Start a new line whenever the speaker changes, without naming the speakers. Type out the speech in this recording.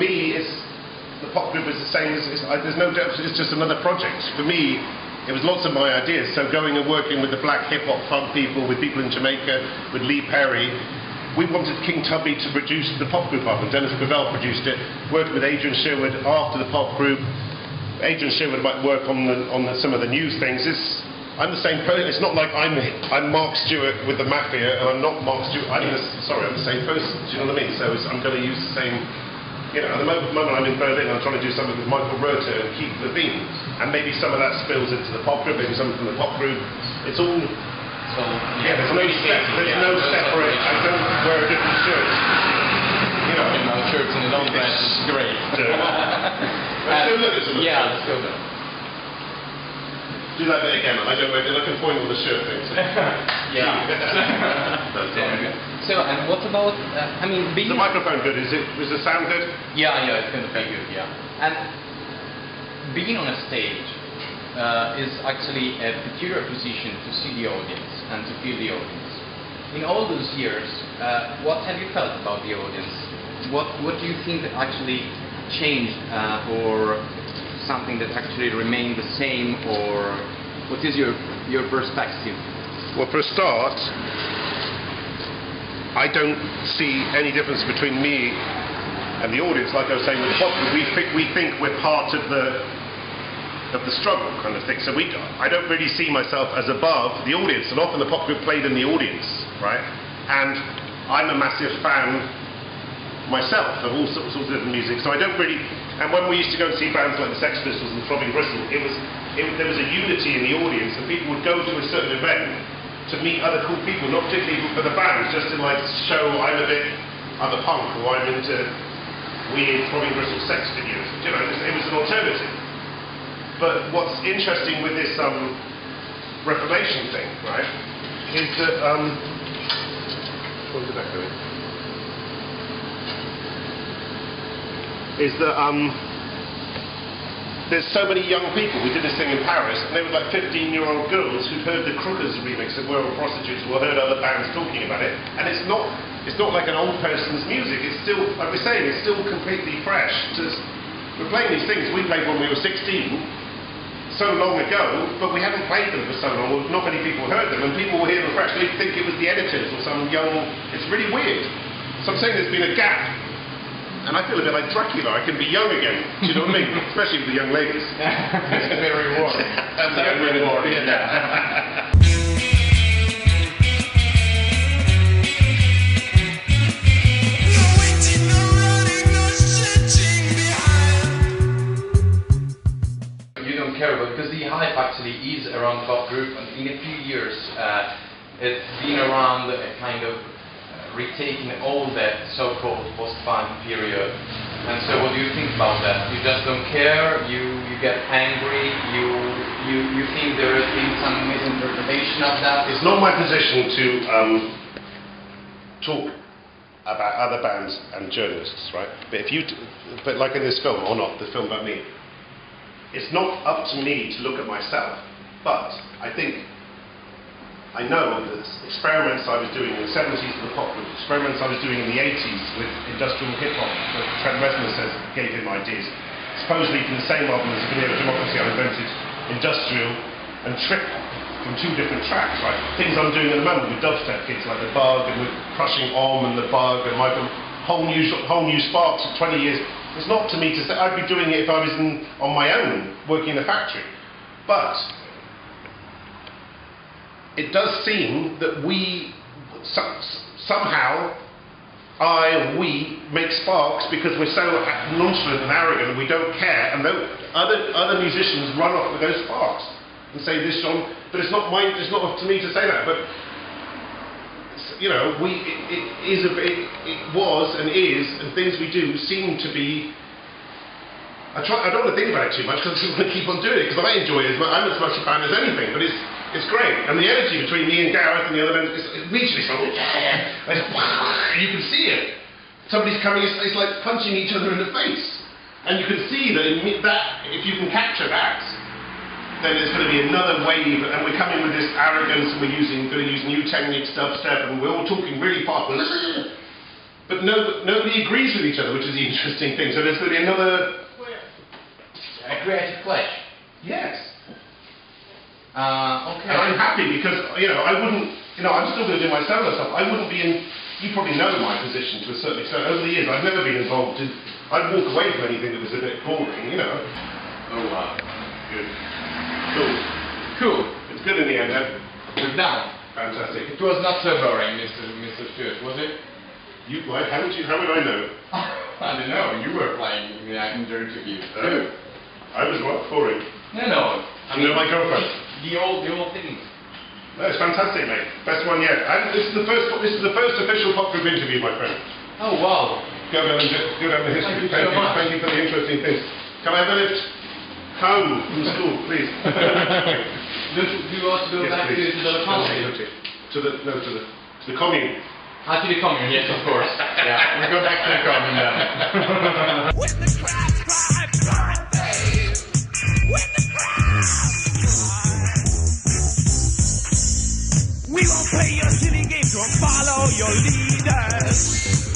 me, the pop group is the same as, there's no doubt, it's just another project. For me, it was lots of my ideas, so going and working with the black hip-hop funk people, with people in Jamaica, with Lee Perry. We wanted King Tubby to produce the pop group album. Dennis Gravel produced it, worked with Adrian Sherwood after the pop group. Adrian Sherwood might work on some of the news things. I'm the same person. It's not like I'm Mark Stewart with the Mafia, and I'm not Mark Stewart. I'm the same person. Do you know what I mean? So I'm going to use the same. You know, at the moment I'm in Berlin, I'm trying to do something with Michael Rota and Keith Levine, and maybe some of that spills into the pop group, maybe something from the pop group. It's all. Yeah, there's no separate. I don't wear a different shirt. You know,
shirts in the long pants is great.
Let's go look at some.
Yeah, let's go look.
Do that bit again. I can point on the shirt things.
Yeah. So, and what about? I mean,
is the microphone good? Is the sound good?
Yeah, it's going to be good. Yeah. And being on a stage is actually a peculiar position to see the audience and to feel the audience. In all those years, what have you felt about the audience? What do you think that actually changed, or something that actually remained the same, or what is your perspective?
Well, for a start, I don't see any difference between me and the audience. Like I was saying with the pop group, we think we're part of the struggle kind of thing. So I don't really see myself as above the audience, and often the pop group played in the audience, right? And I'm a massive fan myself of all sorts of different music, so I don't really. And when we used to go and see bands like the Sex Pistols and Throbbing Gristle, there was a unity in the audience, and people would go to a certain event to meet other cool people, not particularly for the bands, just in like show I'm a punk, or I'm into weird Throbbing Gristle sex videos. You know, it was an alternative. But what's interesting with this Reformation thing, right, is that where did that go? Is that there's so many young people. We did this thing in Paris, and they were like 15-year-old girls who'd heard the Crookers remix of World Prostitutes, or heard other bands talking about it. And it's not like an old person's music. It's still, like we're saying, it's still completely fresh. We're playing these things we played when we were 16. So long ago, but we haven't played them for so long. Well, not many people heard them, and people will hear them fresh. They think it was the Editors or some young. It's really weird. So I'm saying there's been a gap, and I feel a bit like Dracula. I can be young again. Do you know what I mean? Especially with the young ladies.
It's very rewarding.
That's very rewarding. Yeah.
Because the hype actually is around the pop group, and in a few years it's been around kind of retaking all that so-called post-punk period. And so what do you think about that? You just don't care, you get angry, you think there has been some misinterpretation of that?
It's not my position to talk about other bands and journalists, right? But like in this film, or not, the film about me, it's not up to me to look at myself, but I know that experiments I was doing in the 70s with the pop group, experiments I was doing in the 80s with industrial hip-hop that Trent Reznor says gave him ideas. Supposedly from the same album as Veneer of Democracy, I invented industrial and trip-hop from two different tracks, right? Things I'm doing at the moment with dubstep kids like The Bug, and with Crushing Om and The Bug and Michael, whole new sparks of 20 years. It's not to me to say. I'd be doing it if I was on my own, working in a factory. But it does seem that we somehow, we make sparks because we're so nonchalant and arrogant and we don't care, and other musicians run off with those sparks and say this song. But it's not up to me to say that. But you know, it was and is, and things we do seem to be. I don't want to think about it too much because I'm going to keep on doing it because I enjoy it. I'm as much a fan as anything, but it's great. And the energy between me and Gareth and the other men, immediately it's like, you can see it. Somebody's coming, it's like punching each other in the face. And you can see that if you can capture that, then there's going to be another wave, and we're coming with this arrogance, and we're going to use new techniques, dubstep, and we're all talking really fast. but nobody agrees with each other, which is the interesting thing. So there's going to be another...
A creative clash.
Yes.
Okay.
And I'm happy because, I wouldn't, I'm still going to do my solo stuff. I wouldn't be in, you probably know my position to a certain extent. Over the years, I've never been involved in, I'd walk away from anything that was a bit boring,
Oh, wow.
Good. Cool.
Cool.
It's good in the end, then.
We're done.
Fantastic.
It was not so boring, Mr. Stewart, was it?
How would I know?
I don't know. You were playing in the interview.
I was what? Boring.
No.
My girlfriend.
The old things.
No, it's fantastic, mate. Best one yet. And this is the first official pop group interview, my friend.
Oh wow.
Go down the history.
Thank you so much.
Thank you for the interesting things. Can I have a lift home from school, please?
Do you want to go back to the country?
To the commune.
To the commune, yes, of course. Yeah, we go back to the commune then.
When the crowd cry, babe. When the crowd we won't play your silly games, we'll follow your leaders.